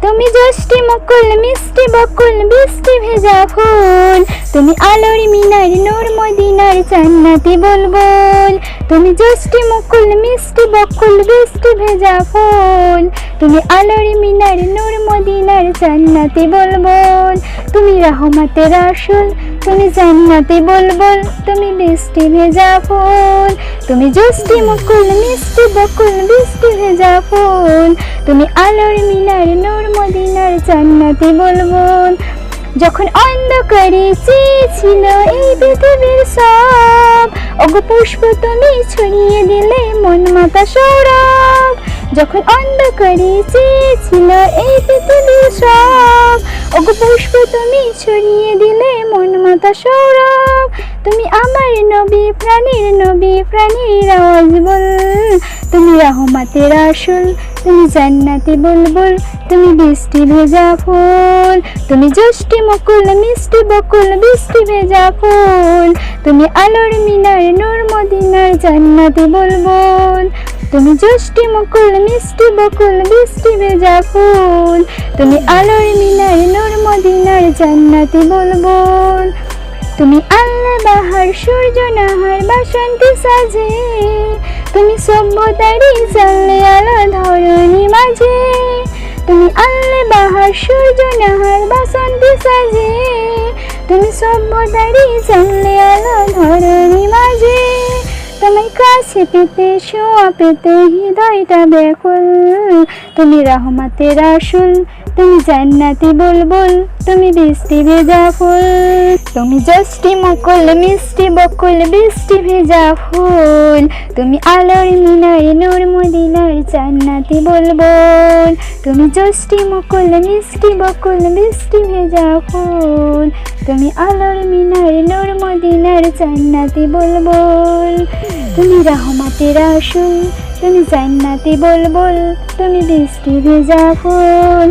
তুমি যষ্টি মুকুল মিষ্টি বকুল বৃষ্টি ভেজা ফুল, তুমি আলোর মিনার নূর মদিনার জান্নাতি বুলবুল। তুমি যষ্টি মুকুল মিষ্টি বকুল বৃষ্টি ভেজা ফুল, তুমি আলোর মিনার নূর মদিনার জান্নাতি বুলবুল। তুমি রহমতের রাসূল, তুমি জান্নাতি বুলবুল, তুমি বৃষ্টি ভেজা ফুল। তুমি যষ্টি মুকুল মিষ্টি বকুল বৃষ্টি ভেজা ফুল, তুমি আলোর মিনার নূর মদিনার জান্নাতি বুলবুল। যখন অন্ধকারে ছিল এই পৃথিবীর সব, ওগো পুষ্প তুমি ছড়িয়ে দিলে মন মাতা সৌরভ। যখন অন্ধকারে ছিল এই পৃথিবীর সব, ওগো পুষ্প তুমি ছড়িয়ে দিলে মন মাতা সৌরভ। তুমি আমার নবী প্রাণীর নবী, প্রাণীর আওয়াজ বল। তুমি রহমতের রাসূল, তুমি জান্নাতি বুলবুল, তুমি বৃষ্টি ভেজা ফুল। তুমি যষ্টি মুকুল মিষ্টি বকুল বৃষ্টি ভেজা ফুল, তুমি আলোর মিনার নূর মদিনার জান্নাতি বুলবুল। তুমি যষ্টি মুকুল মিষ্টি বকুল বৃষ্টি ভেজা ফুল, তুমি আলোর মিনার নূর মদিনার জান্নাতি বুলবুল। তুমি আল্লাহ বাহার সূর্য নাহার বাসন্তী সাজে, তুমি সভ্যতারি জানলে আলো ধরণী মাঝে। তুমি আল্লাহ বাহার সূর্য নাহার বাসন্তী সাজে, তুমি সভ্যতারি জানলে আলো ধরণী মাঝে। তোমায় কাছে পেতে শোয়া পেতে হৃদয়টা ব্যাকুল, তুমি রহমতের রাসূল, তুমি জান্নাতি বুলবুল, তুমি বৃষ্টি ভেজা ফুল। তুমি যষ্টি মুকুল মিষ্টি বকুল বৃষ্টি ভেজা ফুল, তুমি আলোর মিনার নূর মদিনার জান্নাতি বুলবুল। তুমি যষ্টি মুকুল মিষ্টি বকুল বৃষ্টি ভেজা ফুল, তুমি আলোর মিনার নূর মদিনার জান্নাতি বুলবুল। তুমি রহমতের রাসূল, তুমি জান্নাতি বুলবুল, তুমি বৃষ্টি ভেজা ফুল।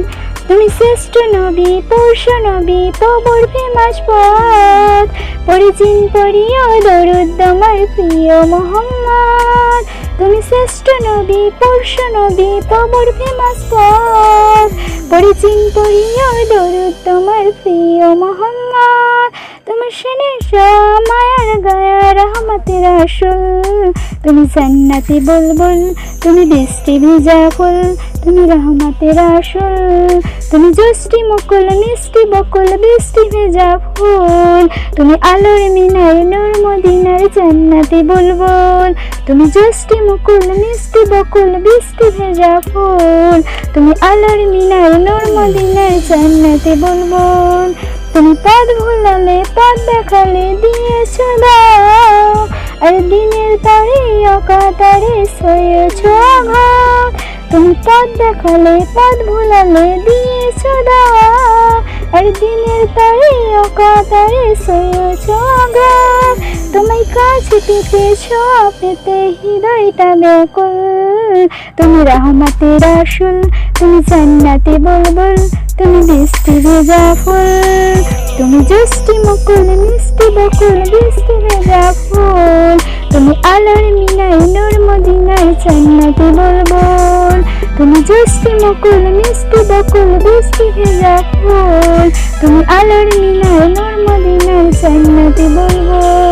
তুমি শ্রেষ্ঠ নবী পৌষ নবী প্রভুর ফেমাস পথ, পরিচিন পড়িও দরুদ তোমার প্রিয় মুহাম্মদ। তুমি শ্রেষ্ঠ নবী পৌষ নবী প্রভুর ফেমাস পথ, পরিচিন পড়িও দরুদ তোমার প্রিয় মুহাম্মদ। তোমার শানে মায়ার গায়া রহমতের রাসূল, তুমি জান্নাতি বুলবুল, তুমি বৃষ্টি ভেজা ফুল, তুমি রহমতের রাসূল। তুমি যষ্টি মুকুল মিষ্টি বকুল বৃষ্টি ভেজা ফুল, তুমি আলোর মিনার নূর মদিনার জান্নাতি বুলবুল। তুমি যষ্টি মুকুল মিষ্টি বকুল বৃষ্টি ভেজা ফুল, তুমি আলোর মিনার নূর মদিনার জান্নাতি বুলবুল। তুমি পথ ভুলালে পথ দেখালে দিয়েছ দাও, আর দিনের তারে অকাতারে সয়েছ আঘাত। তুমি পথ দেখালে পথ ভুলালে দিয়েছ দাও, আর দিনের তারে অকাতারে সয়েছ আঘাত। তোমায় কাছে পেতে ছোঁয়া পেতে হৃদয়টা ব্যাকুল, তুমি রহমতের রাসূল, তুমি জান্নাতি বুলবুল, তুমি বৃষ্টি ভেজা ফুল। তুমি যষ্টি মুকুল মিষ্টি বকুল বৃষ্টি ভেজা ফুল, তুমি আলোর মিনার নূর মদিনার জান্নাতি বুলবুল। তুমি যষ্টি মুকুল মিষ্টি বকুল বৃষ্টি ভেজা ফুল, তুমি আলোর মিনার নূর মদিনার জান্নাতি বুলবুল।